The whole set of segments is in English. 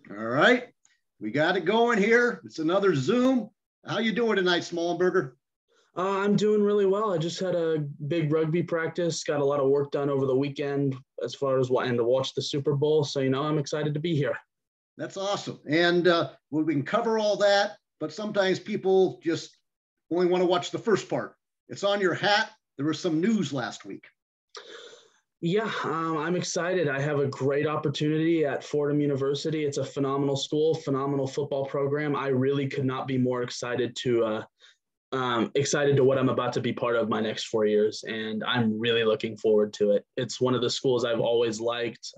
All right, we got it going here. It's another Zoom. How you doing tonight, Smallenberger? I'm doing really well. I just had a big rugby practice, got a lot of work done over the weekend as far as and to watch the Super Bowl. So, I'm excited to be here. That's awesome. And we can cover all that, but sometimes people just only want to watch the first part. It's on your hat. There was some news last week. Yeah, I'm excited. I have a great opportunity at Fordham University. It's a phenomenal school, phenomenal football program. I really could not be more excited to what I'm about to be part of my next 4 years, and I'm really looking forward to it. It's one of the schools I've always liked.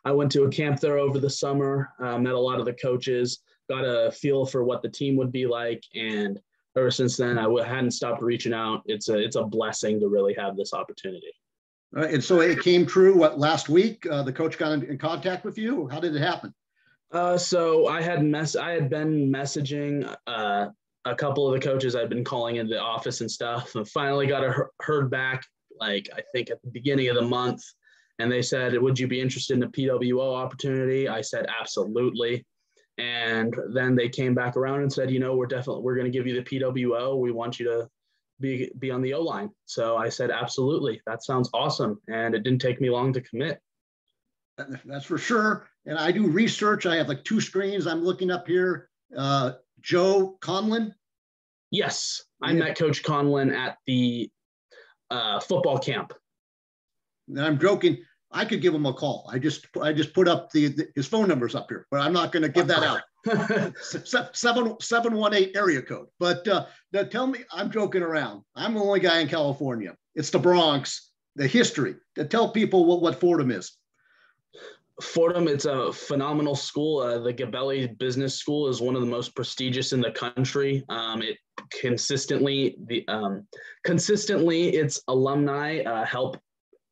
I went to a camp there over the summer, met a lot of the coaches, got a feel for what the team would be like, and ever since then, I hadn't stopped reaching out. It's a blessing to really have this opportunity. And so it came true, last week? The coach got in contact with you? How did it happen? So I had been messaging a couple of the coaches. I'd been calling in the office and stuff, and finally got heard back, like I think at the beginning of the month. And they said, would you be interested in a PWO opportunity? I said, absolutely. And then they came back around and said, we're going to give you the PWO. We want you to be on the O-line. So I said, absolutely. That sounds awesome. And it didn't take me long to commit. That's for sure. And I do research. I have like two screens I'm looking up here. Joe Conlon? Yes. I met Coach Conlon at the football camp. And I'm joking. I could give him a call. I just put up his phone numbers up here, but I'm not going to give that out. 718 area code. But tell me, I'm joking around. I'm the only guy in California. It's the Bronx, the history. To tell people what Fordham is. Fordham, it's a phenomenal school. The Gabelli Business School is one of the most prestigious in the country. It consistently, its alumni help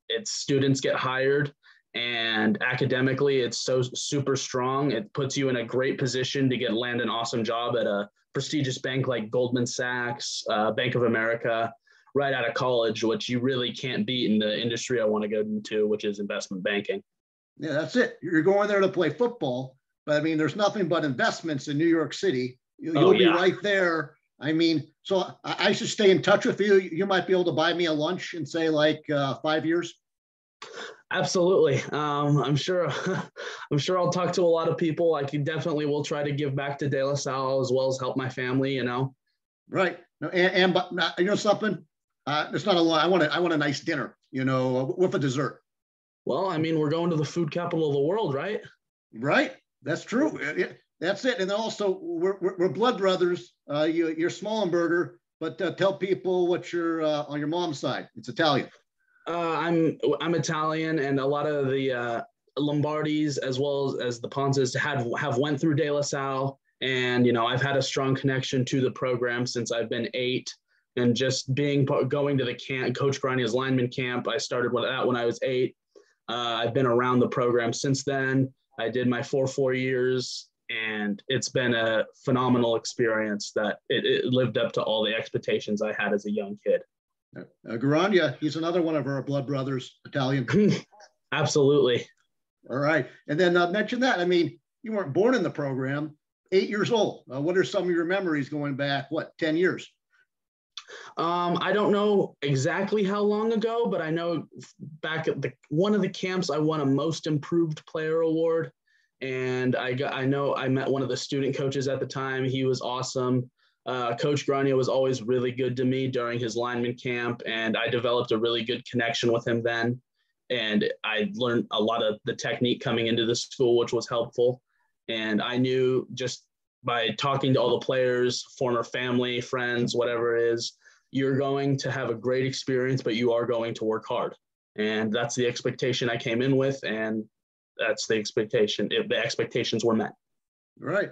its students get hired, and academically, it's so super strong. It puts you in a great position to land an awesome job at a prestigious bank like Goldman Sachs, Bank of America, right out of college, which you really can't beat in the industry I want to go into, which is investment banking. Yeah, that's it. You're going there to play football, but I mean, there's nothing but investments in New York City. You'll be right there. I mean, so I should stay in touch with you. You might be able to buy me a lunch in, say, like 5 years. Absolutely. I'm sure I'll talk to a lot of people. I definitely will try to give back to De La Salle as well as help my family, Right. But you know something? It's not a lot. I want a nice dinner, with a dessert. Well, I mean, we're going to the food capital of the world, right? Right. That's true. That's it. And also, we're blood brothers. You're Smallenberger, but tell people what you're on your mom's side. It's Italian. I'm Italian, and a lot of the Lombardis as well as the Ponzas have went through De La Salle, and I've had a strong connection to the program since I've been 8, and just going to the camp, Coach Grania's lineman camp. I started with that when I was 8. I've been around the program since then. I did my 4 years, and it's been a phenomenal experience that it lived up to all the expectations I had as a young kid. Grania, he's another one of our blood brothers, Italian. Absolutely. All right. And then mention that. I mean, you weren't born in the program, 8 years old. What are some of your memories going back, 10 years? I don't know exactly how long ago, but I know back at one of the camps, I won a Most Improved Player award. And I know I met one of the student coaches at the time. He was awesome. Coach Grania was always really good to me during his lineman camp, and I developed a really good connection with him then. And I learned a lot of the technique coming into the school, which was helpful. And I knew just by talking to all the players, former family, friends, whatever it is, you're going to have a great experience, but you are going to work hard. And that's the expectation I came in with, and that's the expectation. The expectations were met. Right.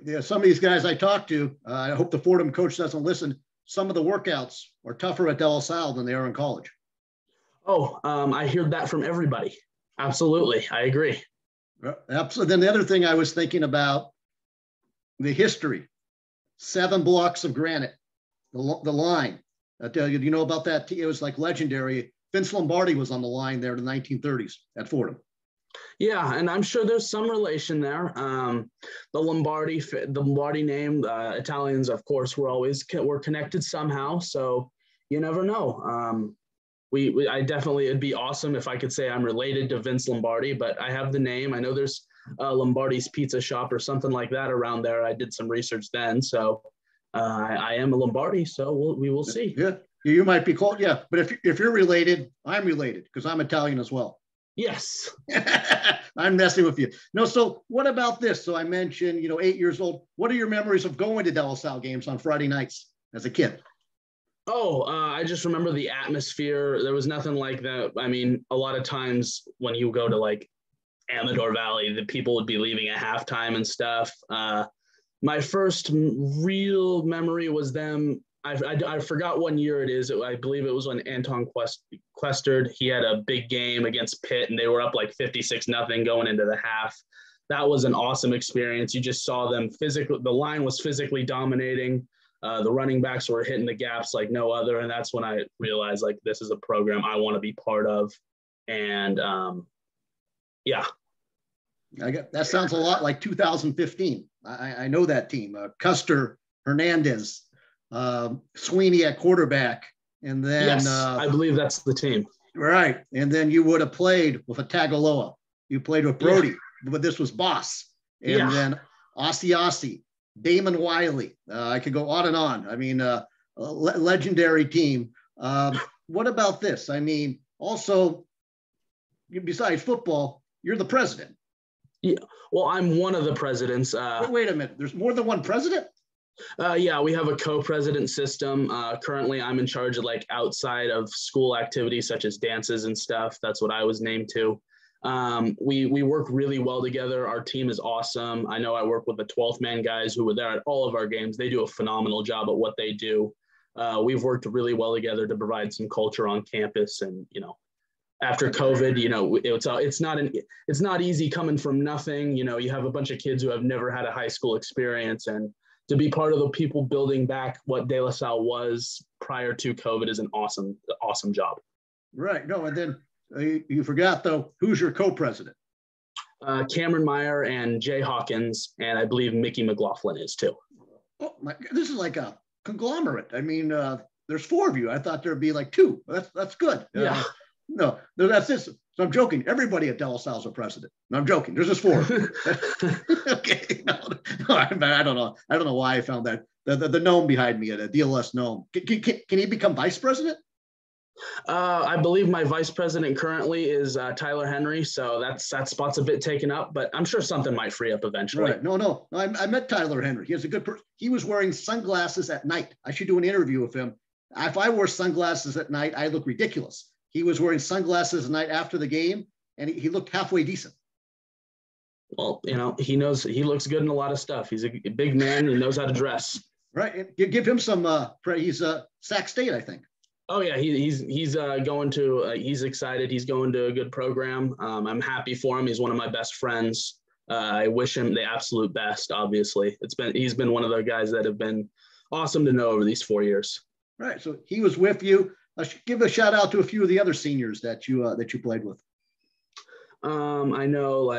Yeah, some of these guys I talk to, I hope the Fordham coach doesn't listen. Some of the workouts are tougher at De La Salle than they are in college. Oh, I hear that from everybody. Absolutely. I agree. Absolutely. Then the other thing I was thinking about, the history, 7 blocks of granite, the line. You know about that? It was like legendary. Vince Lombardi was on the line there in the 1930s at Fordham. Yeah, and I'm sure there's some relation there. The Lombardi name, Italians, of course, we're connected somehow. So you never know. I definitely, it'd be awesome if I could say I'm related to Vince Lombardi, but I have the name. I know there's Lombardi's Pizza Shop or something like that around there. I did some research then, so I am a Lombardi. So we will see. Yeah, you might be called. Yeah, but if you're related, I'm related because I'm Italian as well. Yes. I'm messing with you. No, so what about this? So I mentioned, 8 years old. What are your memories of going to De La Salle games on Friday nights as a kid? Oh, I just remember the atmosphere. There was nothing like that. I mean, a lot of times when you go to like Amador Valley, the people would be leaving at halftime and stuff. My first real memory was them. I forgot what year it is. I believe it was when Anton Questard, he had a big game against Pitt and they were up like 56-0 going into the half. That was an awesome experience. You just saw them physically, the line was physically dominating. The running backs were hitting the gaps like no other. And that's when I realized like, this is a program I want to be part of. And yeah. That sounds a lot like 2015. I know that team, Custer, Hernandez, Sweeney at quarterback, and then yes, I believe that's the team. Right, and then you would have played with a Tagaloa. You played with Brody, but this was Boss, and then Ossie, Damon Wiley. I could go on and on. I mean, legendary team. What about this? I mean, also, besides football, you're the president. Yeah, well, I'm one of the presidents. Wait a minute. There's more than one president? Yeah, we have a co-president system. Currently, I'm in charge of like outside of school activities such as dances and stuff. That's what I was named to. We work really well together. Our team is awesome. I know I work with the 12th man guys who were there at all of our games. They do a phenomenal job at what they do. We've worked really well together to provide some culture on campus. And, after COVID, it's not easy coming from nothing. You have a bunch of kids who have never had a high school experience, and to be part of the people building back what De La Salle was prior to COVID is an awesome job. Right. No, and then you forgot though, who's your co-president? Cameron Meyer and Jay Hawkins, and I believe Mickey McLaughlin is too. Oh my! This is like a conglomerate. I mean, there's 4 of you. I thought there'd be like 2. That's good. Yeah. No, that's this. So I'm joking. Everybody at De La Salle's a president. No, I'm joking. There's just 4. Okay. No, I don't know. I don't know why I found that. The gnome behind me, a DLS gnome. Can he become vice president? I believe my vice president currently is Tyler Henry. So that spot's a bit taken up, but I'm sure something might free up eventually. Right. No. I met Tyler Henry. He has a good person. He was wearing sunglasses at night. I should do an interview with him. If I wore sunglasses at night, I look ridiculous. He was wearing sunglasses the night after the game, and he looked halfway decent. Well, he looks good in a lot of stuff. He's a big man. He knows how to dress. Right. You give him some he's Sac State, I think. Oh yeah. He's going to, he's excited. He's going to a good program. I'm happy for him. He's one of my best friends. I wish him the absolute best. Obviously he's been one of the guys that have been awesome to know over these 4 years. Right. So he was with you. Give a shout out to a few of the other seniors that you played with. I know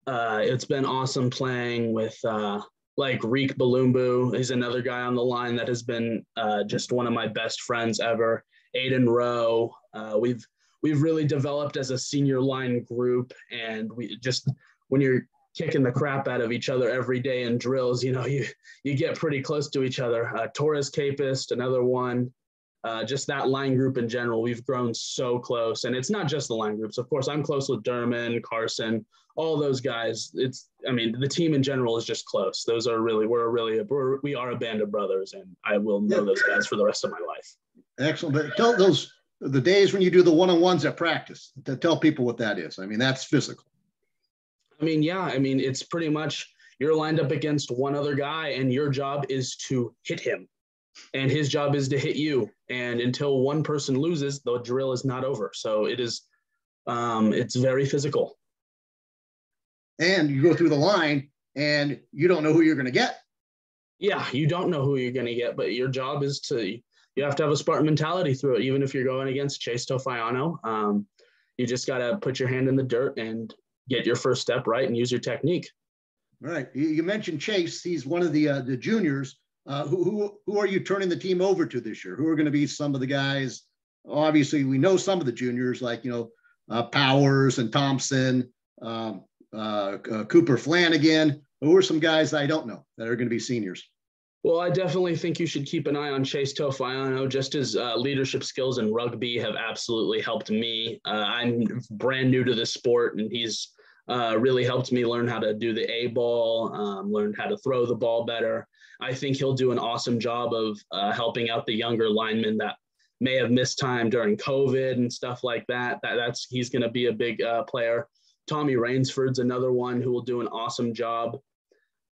it's been awesome playing with Reek Balumbu. He's another guy on the line that has been just one of my best friends ever. Aiden Rowe. We've really developed as a senior line group, and we just, when you're kicking the crap out of each other every day in drills, you get pretty close to each other. Torres Capist, another one. Just that line group in general, we've grown so close. And it's not just the line groups. Of course, I'm close with Derman, Carson, all those guys. The team in general is just close. Those are really, we are a band of brothers, and I will know those guys for the rest of my life. Excellent. But tell the days when you do the one-on-ones at practice, to tell people what that is. I mean, that's physical. It's pretty much you're lined up against one other guy, and your job is to hit him. And his job is to hit you. And until one person loses, the drill is not over. So it is, it's very physical. And you go through the line and you don't know who you're going to get. Yeah, you don't know who you're going to get, but your job is you have to have a Spartan mentality through it. Even if you're going against Chase Tofiano, you just got to put your hand in the dirt and get your first step right and use your technique. Right. You mentioned Chase. He's one of the juniors. Who are you turning the team over to this year? Who are going to be some of the guys? Obviously, we know some of the juniors like, Powers and Thompson, Cooper Flanagan. Who are some guys I don't know that are going to be seniors? Well, I definitely think you should keep an eye on Chase Tofiano. Just his leadership skills in rugby have absolutely helped me. I'm brand new to this sport, and he's really helped me learn how to do the A ball, learned how to throw the ball better. I think he'll do an awesome job of helping out the younger linemen that may have missed time during COVID and stuff like that. He's going to be a big player. Tommy Rainsford's another one who will do an awesome job.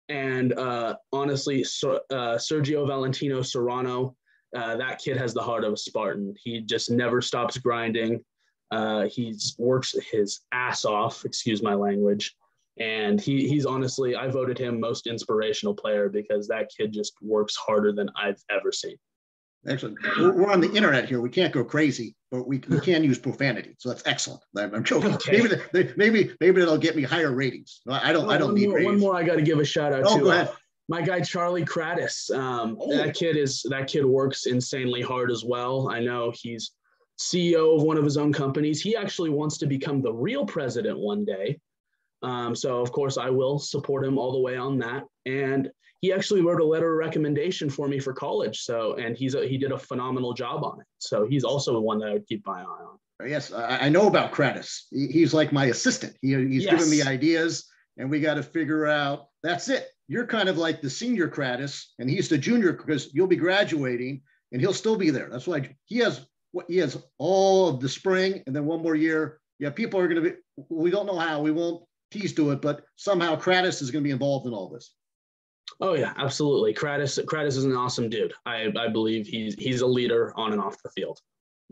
And honestly, Sergio Valentino Serrano, that kid has the heart of a Spartan. He just never stops grinding. He works his ass off, excuse my language. And he's honestly, I voted him most inspirational player because that kid just works harder than I've ever seen. Excellent. We're on the internet here. We can't go crazy, but we can use profanity. So that's excellent. I'm joking. Okay. Maybe that'll get me higher ratings. I don't need ratings. One more I got to give a shout out to. Go ahead. My guy, Charlie Kratis. That kid works insanely hard as well. I know he's CEO of one of his own companies. He actually wants to become the real president one day. So of course I will support him all the way on that. And he actually wrote a letter of recommendation for me for college. And he did a phenomenal job on it. So he's also one that I would keep my eye on. Yes, I know about Kratis. He's like my assistant. He's giving me ideas, and we got to figure out. That's it. You're kind of like the senior Kratis, and he's the junior because you'll be graduating, and he'll still be there. That's why he has all of the spring, and then one more year. Yeah, people are going to be. We don't know how. We won't tease to it, but somehow Kratis is going to be involved in all this. Oh yeah, absolutely. Kratis is an awesome dude. I believe he's a leader on and off the field.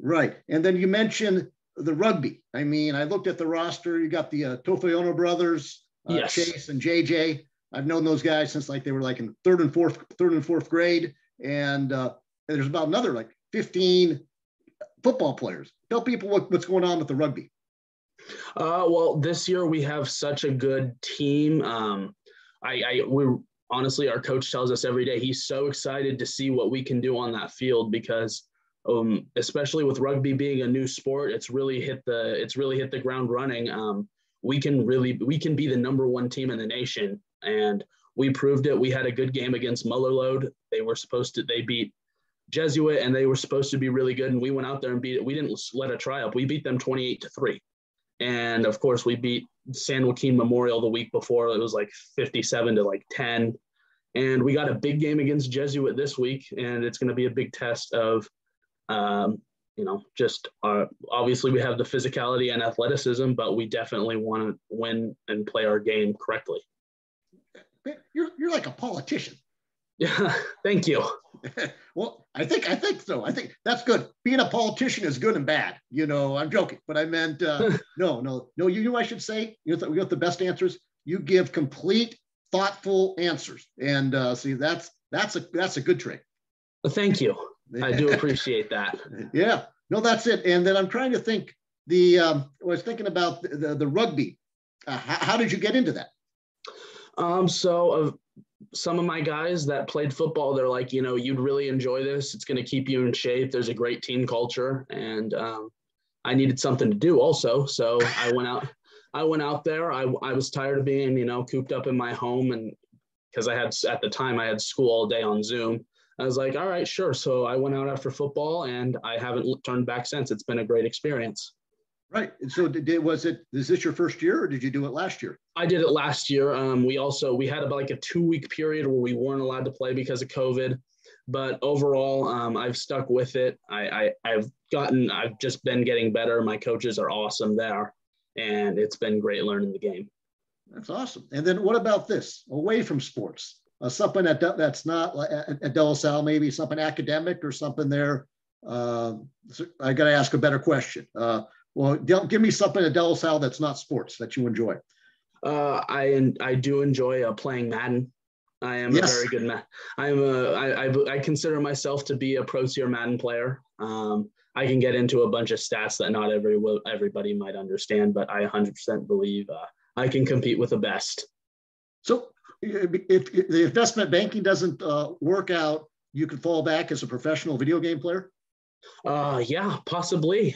Right. And then you mentioned the rugby. I mean, I looked at the roster. You got the Tofiano brothers, yes. Chase and JJ. I've known those guys since they were in third and fourth grade. And there's about another 15 football players. Tell people what's going on with the rugby. Well, this year we have such a good team. Honestly, our coach tells us every day he's so excited to see what we can do on that field because especially with rugby being a new sport, it's really hit the ground running. We can be the number one team in the nation, and we proved it. We had a good game against Mullerlode. They beat Jesuit, and they were supposed to be really good, and we went out there and beat it. We didn't let a try up. We beat them 28-3. And of course, we beat San Joaquin Memorial the week before. It was 57-10. And we got a big game against Jesuit this week, and it's going to be a big test of, obviously we have the physicality and athleticism, but we definitely want to win and play our game correctly. You're like a politician. Yeah, thank you. Well, I think so. I think that's good. Being a politician is good and bad. I'm joking, but I meant no. You I should say. We got the best answers. You give complete, thoughtful answers, and see that's a good trait. Well, thank you. I do appreciate that. Yeah. No, that's it. And then I'm trying to think. I was thinking about the rugby. How did you get into that? Some of my guys that played football, they're like, you'd really enjoy this. It's going to keep you in shape. There's a great team culture. And I needed something to do also. So I went out there. I was tired of being, cooped up in my home. And because at the time I had school all day on Zoom. I was like, all right, sure. So I went out after football and I haven't turned back since. It's been a great experience. Right. And so is this your first year or did you do it last year? I did it last year. We had about a 2-week period where we weren't allowed to play because of COVID, but overall, I've stuck with it. I've just been getting better. My coaches are awesome there, and it's been great learning the game. That's awesome. And then what about this away from sports? Something that's not at De La Salle, maybe something academic or something there. So I got to ask a better question. Well, give me something at De La Salle that's not sports that you enjoy. I do enjoy playing Madden. I am a very good I consider myself to be a pro tier Madden player. I can get into a bunch of stats that not everybody might understand, but I 100% believe I can compete with the best. So if the investment banking doesn't work out, you could fall back as a professional video game player? Yeah, possibly.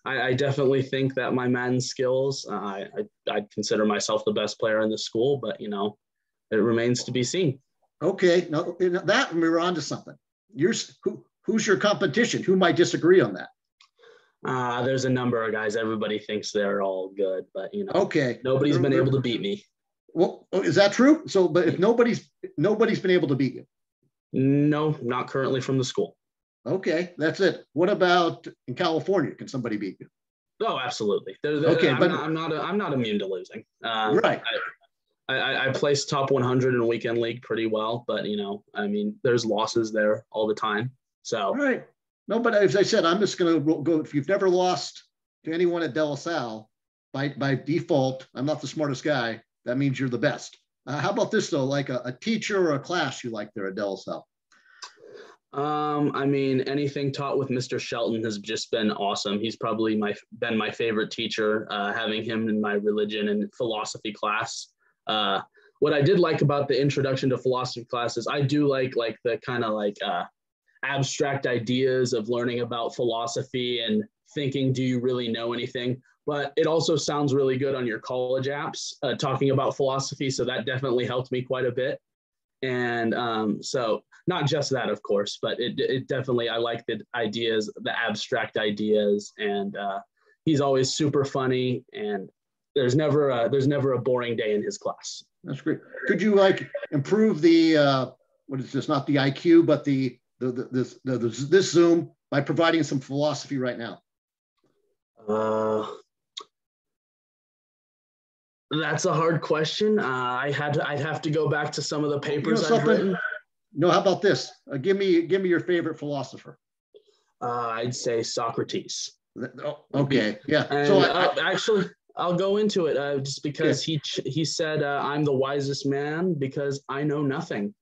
I definitely think that my Madden skills, I'd consider myself the best player in the school, but, you know, it remains to be seen. Okay, now that we're on to something. Who's your competition? Who might disagree on that? There's a number of guys. Everybody thinks they're all good, but, you know, okay, nobody's been able to beat me. Well, is that true? So, but if nobody's been able to beat you? No, not currently from the school. Okay, that's it. What about in California? Can somebody beat you? Oh, absolutely. Okay, I'm not immune to losing. Right. I placed top 100 in a weekend league pretty well, but, you know, I mean, there's losses there all the time. So. All right. No, but as I said, I'm just going to go. If you've never lost to anyone at De La Salle, by default, I'm not the smartest guy. That means you're the best. How about this though? Like a teacher or a class you like there at De La Salle? I mean, anything taught with Mr. Shelton has just been awesome. He's probably been my favorite teacher, having him in my religion and philosophy class. What I did like about the introduction to philosophy classes, I do like the kind of abstract ideas of learning about philosophy and thinking, do you really know anything? But it also sounds really good on your college apps talking about philosophy. So that definitely helped me quite a bit. And so not just that, of course, but it definitely, I like the ideas, the abstract ideas, and he's always super funny, and there's never a boring day in his class. That's great. Could you improve the what is this? Not the IQ, but this Zoom by providing some philosophy right now? That's a hard question. I'd have to go back to some of the papers I've written. No, how about this? Give me your favorite philosopher. I'd say Socrates. Okay, yeah. And so actually, I'll go into it just because he said, "I'm the wisest man because I know nothing,"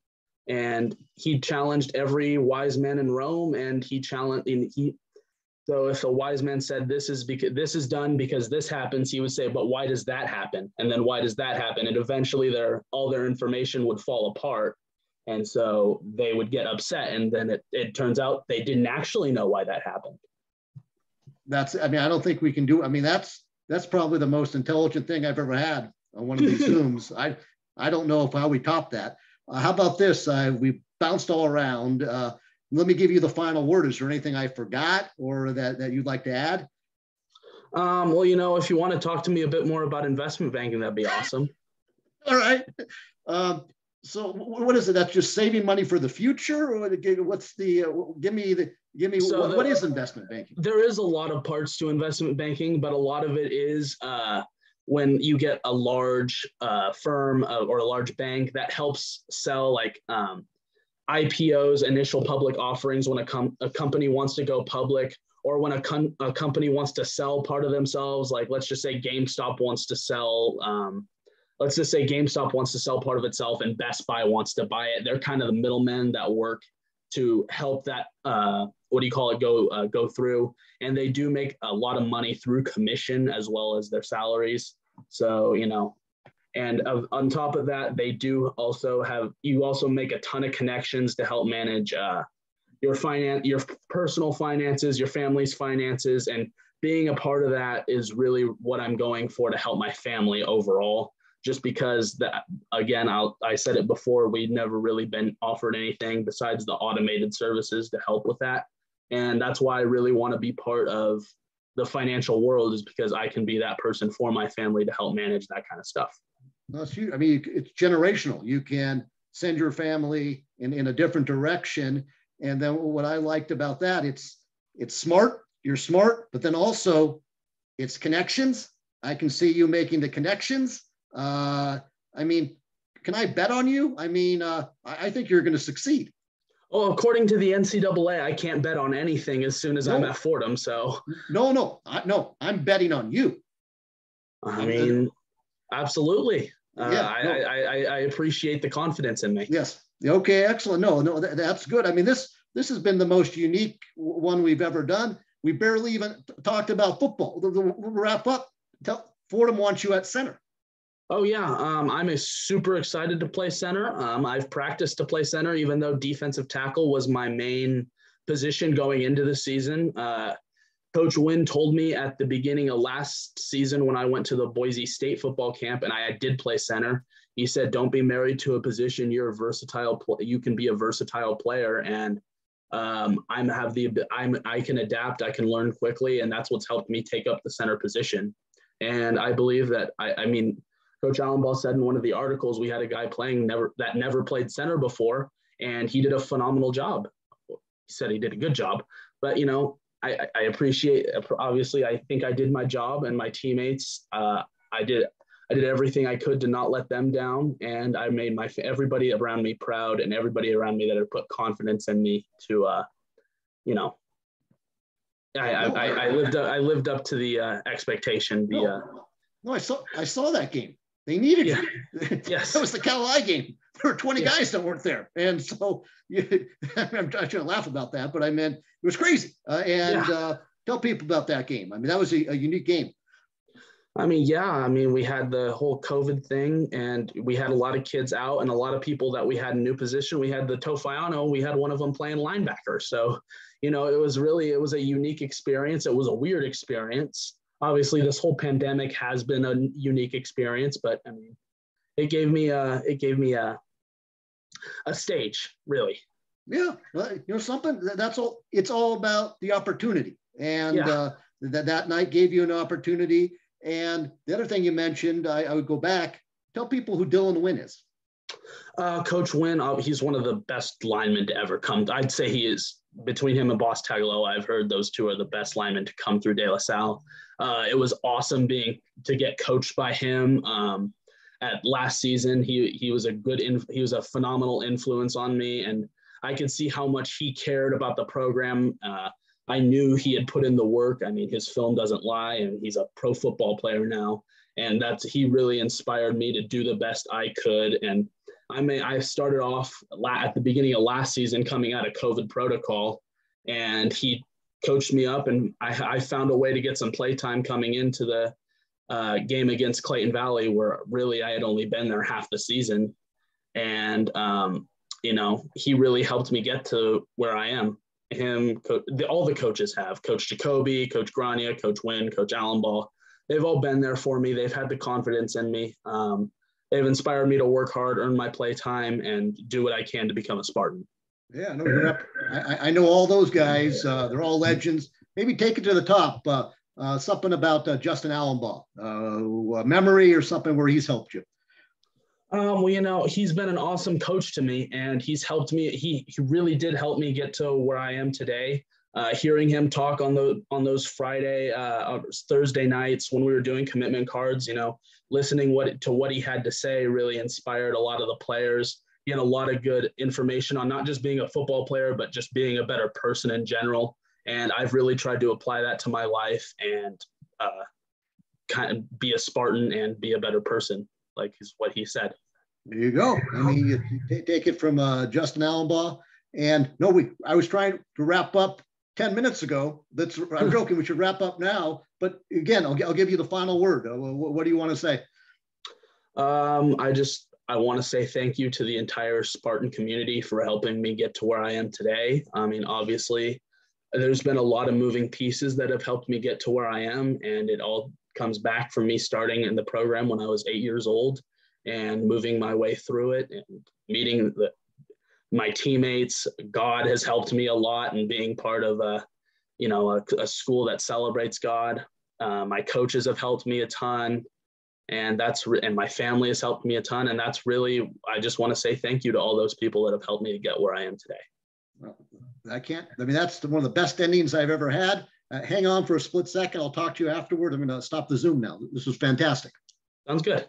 and he challenged every wise man in Rome, and So if a wise man said this is done because this happens, he would say, but why does that happen? And then why does that happen? And eventually all their information would fall apart. And so they would get upset. And then it turns out they didn't actually know why that happened. I don't think we can do, that's probably the most intelligent thing I've ever had on one of these Zooms. I don't know how we top that. How about this? We bounced all around. Let me give you the final word. Is there anything I forgot or that you'd like to add? Well, if you want to talk to me a bit more about investment banking, that'd be awesome. All right. So what is it? That's just saving money for the future? Or what's what is investment banking? There is a lot of parts to investment banking, but a lot of it is when you get a large firm or a large bank that helps sell IPOs, initial public offerings, when a company wants to go public, or when a company wants to sell part of themselves. Like, let's just say GameStop wants to sell part of itself and Best Buy wants to buy it. They're kind of the middlemen that work to help that, go through. And they do make a lot of money through commission as well as their salaries. So, and on top of that, you also make a ton of connections to help manage your personal finances, your family's finances, and being a part of that is really what I'm going for to help my family overall. Just because I said it before, we'd never really been offered anything besides the automated services to help with that. And that's why I really want to be part of the financial world, is because I can be that person for my family to help manage that kind of stuff. That's huge. It's generational. You can send your family in a different direction. And then what I liked about that, it's smart. You're smart, but then also it's connections. I can see you making the connections. Can I bet on you? I think you're going to succeed. Well, according to the NCAA, I can't bet on anything as soon as I'm at Fordham. So no, I'm betting on you. Absolutely. I appreciate the confidence in me. Yes. Okay. Excellent. No, that's good. This has been the most unique one we've ever done. We barely even talked about football. We'll wrap up. Fordham wants you at center. Oh yeah, I'm super excited to play center. I've practiced to play center, even though defensive tackle was my main position going into the season. Coach Wynn told me at the beginning of last season when I went to the Boise State football camp and I did play center. He said, "Don't be married to a position. You're a versatile. You can be a versatile player." And I can adapt. I can learn quickly, and that's what's helped me take up the center position. And I believe that I mean, Coach Allenbaugh said in one of the articles we had a guy playing that never played center before, and he did a phenomenal job. He said he did a good job, but I appreciate. Obviously, I think I did my job, and my teammates. I did everything I could to not let them down, and I made everybody around me proud, and everybody around me that had put confidence in me to, I lived up to the expectation. No, I saw that game. They needed you. Yes, that was the Cal game. There were 20 guys that weren't there, and so I'm trying to laugh about that, but I meant it was crazy. Tell people about that game. I mean, that was a unique game. We had the whole COVID thing, and we had a lot of kids out, and a lot of people that we had in new position. We had the Tofiano. We had one of them playing linebacker. So, it was a unique experience. It was a weird experience. Obviously, this whole pandemic has been a unique experience, but it gave me a stage, really. Yeah, something that's all. It's all about the opportunity, and that night gave you an opportunity. And the other thing you mentioned, I would go back, tell people who Dylan Wynn is. Coach Wynn, he's one of the best linemen to ever come. I'd say he is. Between him and Boss Tagalloa, I've heard those two are the best linemen to come through De La Salle. It was awesome to get coached by him. At last season, he was a phenomenal influence on me, and I could see how much he cared about the program. I knew he had put in the work. His film doesn't lie, and he's a pro football player now. And he really inspired me to do the best I could. And I started off at the beginning of last season coming out of COVID protocol, and he coached me up, and I found a way to get some play time coming into the game against Clayton Valley, where really I had only been there half the season. And, he really helped me get to where I am. All the coaches have. Coach Jacoby, Coach Grania, Coach Wynn, Coach Allenbaugh. They've all been there for me. They've had the confidence in me. They've inspired me to work hard, earn my play time, and do what I can to become a Spartan. Yeah, no, I know all those guys. They're all legends. Maybe take it to the top. Something about Justin Allenbaugh, a memory or something where he's helped you. He's been an awesome coach to me, and he's helped me. He really did help me get to where I am today. Hearing him talk on those Thursday nights when we were doing commitment cards, listening to what he had to say really inspired a lot of the players. He had a lot of good information on not just being a football player, but just being a better person in general. And I've really tried to apply that to my life and kind of be a Spartan and be a better person, like is what he said. There you go. You take it from Justin Allenbaugh. And I was trying to wrap up 10 minutes ago. I'm joking. We should wrap up now. But again, I'll give you the final word. What do you want to say? I want to say thank you to the entire Spartan community for helping me get to where I am today. Obviously, there's been a lot of moving pieces that have helped me get to where I am, and it all comes back from me starting in the program when I was 8 years old and moving my way through it and meeting my teammates. God has helped me a lot, and being part of a school that celebrates God. My coaches have helped me a ton. And my family has helped me a ton. And I just want to say thank you to all those people that have helped me to get where I am today. Well, that's one of the best endings I've ever had. Hang on for a split second. I'll talk to you afterward. I'm going to stop the Zoom now. This was fantastic. Sounds good.